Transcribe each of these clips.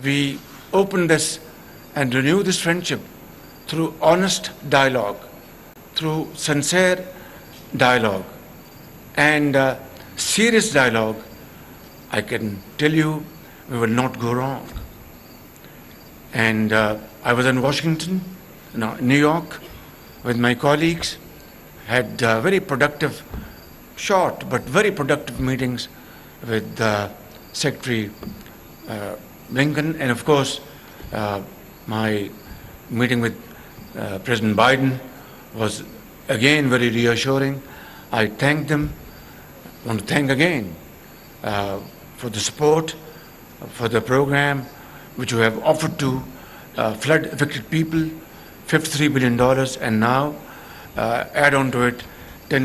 We open this and renew this friendship through honest dialogue, through sincere dialogue and serious dialogue. I can tell you we will not go wrong. And I was in Washington, New York, with my colleagues, had very productive, short but very productive meetings with Secretary Blinken, and of course my meeting with President Biden was again very reassuring. I thank them, want to thank again for the support, for the program which you have offered to flood affected people, $53 billion, and now add on to it $10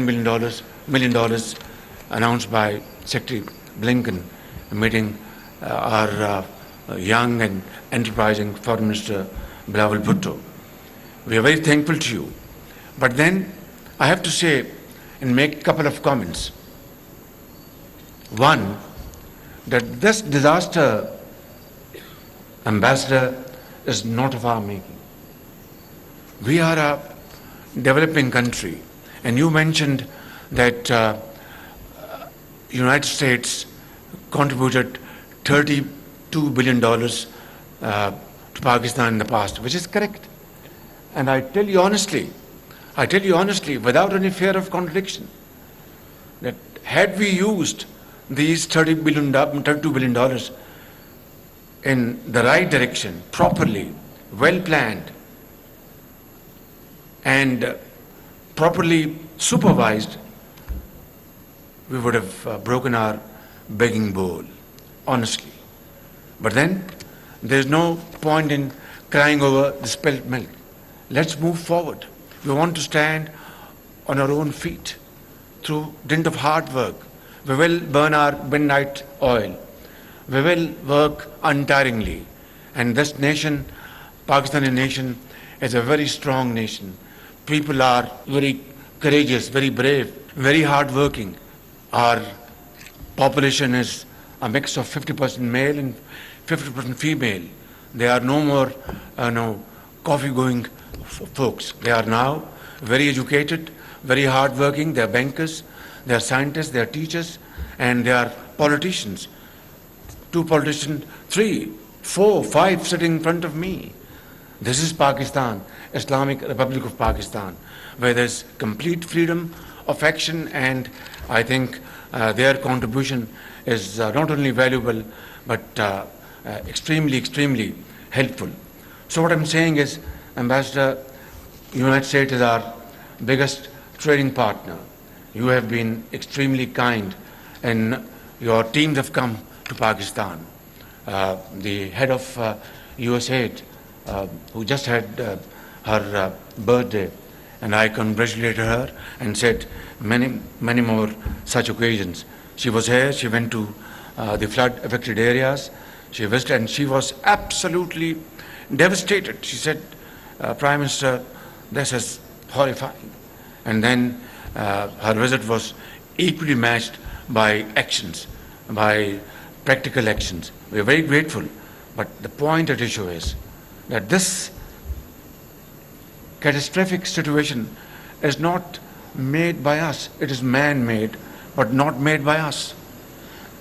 million announced by Secretary Blinken, meeting our young and enterprising Foreign Minister Bilawal Bhutto. We are very thankful to you. But then I have to say and make a couple of comments. One, that this disaster, Ambassador, is not of our making. We are a developing country, and you mentioned that United States contributed $32 billion to Pakistan in the past, which is correct. And I tell you honestly, without any fear of contradiction, that had we used these $32 billion in the right direction, properly, well planned, and properly supervised, we would have broken our begging bowl, honestly. But then there's no point in crying over the spilt milk. Let's move forward. We want to stand on our own feet through dint of hard work. We will burn our midnight oil. We will work untiringly. And this nation, Pakistani nation, is a very strong nation. People are very courageous, very brave, very hardworking. Our population is a mix of 50% male and 50% female. They are no more coffee-going folks. They are now very educated, very hardworking. They are bankers, they are scientists, they are teachers, and they are politicians. 2 politicians, 3, 4, 5 sitting in front of me. This is Pakistan, Islamic Republic of Pakistan, where there's complete freedom of action, and I think their contribution is not only valuable but extremely, extremely helpful. So what I'm saying is, Ambassador, United States is our biggest trading partner. You have been extremely kind, and your teams have come to Pakistan. The head of USAID, who just had her birthday, and I congratulated her and said many more such occasions. She was here, she went to the flood affected areas, she visited, and she was absolutely devastated. She said, Prime Minister, this is horrifying. And then her visit was equally matched by actions, by practical actions. We are very grateful, but the point at issue is that this catastrophic situation is not made by us. It is man-made, but not made by us.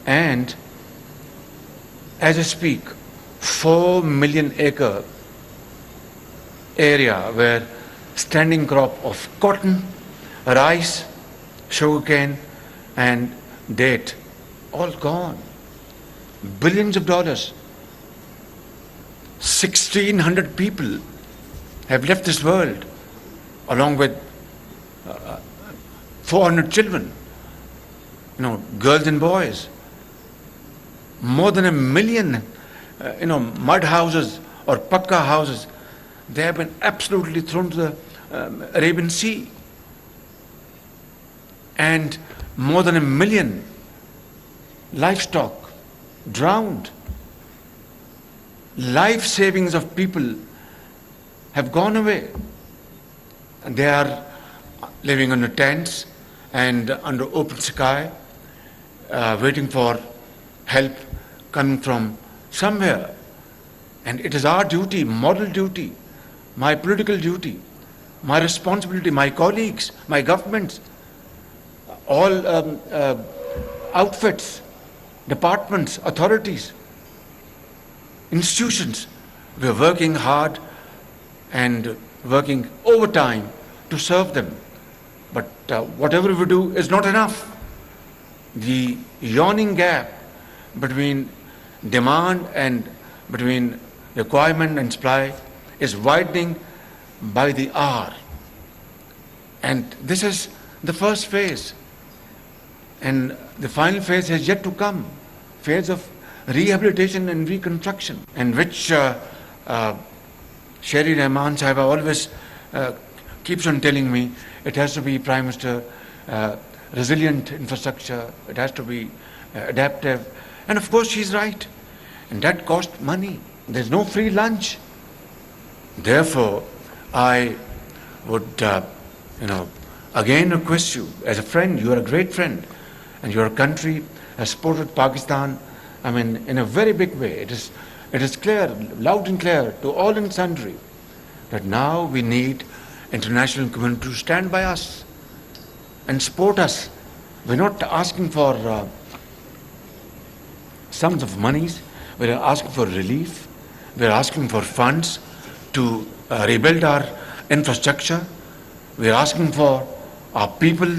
And as I speak, 4 million acre area where standing crop of cotton, rice, sugarcane, and date, all gone. Billions of dollars. 1,600 people have left this world, along with 400 children, girls and boys. More than 1 million, mud houses or pakka houses, they have been absolutely thrown to the Arabian Sea. And more than 1 million livestock drowned. Life savings of people have gone away. And they are living under tents and under open sky, waiting for help coming from somewhere. And it is our duty, moral duty, my political duty, my responsibility, my colleagues, my governments, all outfits, departments, authorities, institutions. We are working hard and working overtime to serve them. But whatever we do is not enough. The yawning gap between demand and between requirement and supply is widening by the hour. And this is the first phase. And the final phase has yet to come, phase of rehabilitation and reconstruction, and which Sherry Rahman Sahib always keeps on telling me it has to be, Prime Minister, resilient infrastructure, it has to be adaptive. And of course she's right. And that costs money. There's no free lunch. Therefore, I would, again request you, as a friend, you are a great friend, and your country has supported Pakistan, in a very big way. It is clear, loud and clear to all and sundry, that now we need international community to stand by us and support us. We're not asking for sums of monies. We're asking for relief. We're asking for funds to rebuild our infrastructure. We're asking for our people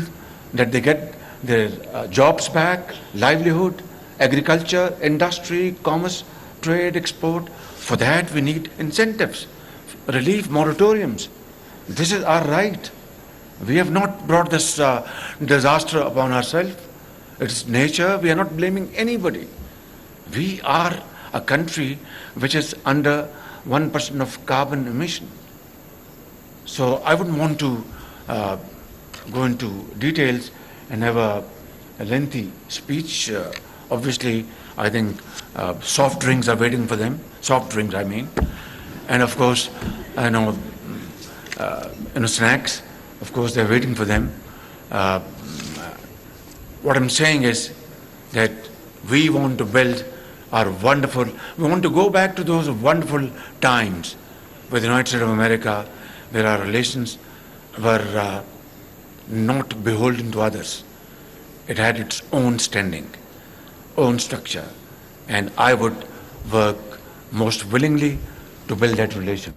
that they get their jobs back, livelihood, agriculture, industry, commerce, trade, export. For that we need incentives, relief, moratoriums. This is our right. We have not brought this disaster upon ourselves. It's nature. We are not blaming anybody. We are a country which is under 1% of carbon emission. So I wouldn't want to go into details and have a lengthy speech. Obviously, I think soft drinks are waiting for them. Soft drinks, I mean. And of course, snacks, of course, they're waiting for them. What I'm saying is that we want to build we want to go back to those wonderful times with the United States of America, where our relations were not beholden to others. It had its own standing, own structure, and I would work most willingly to build that relation.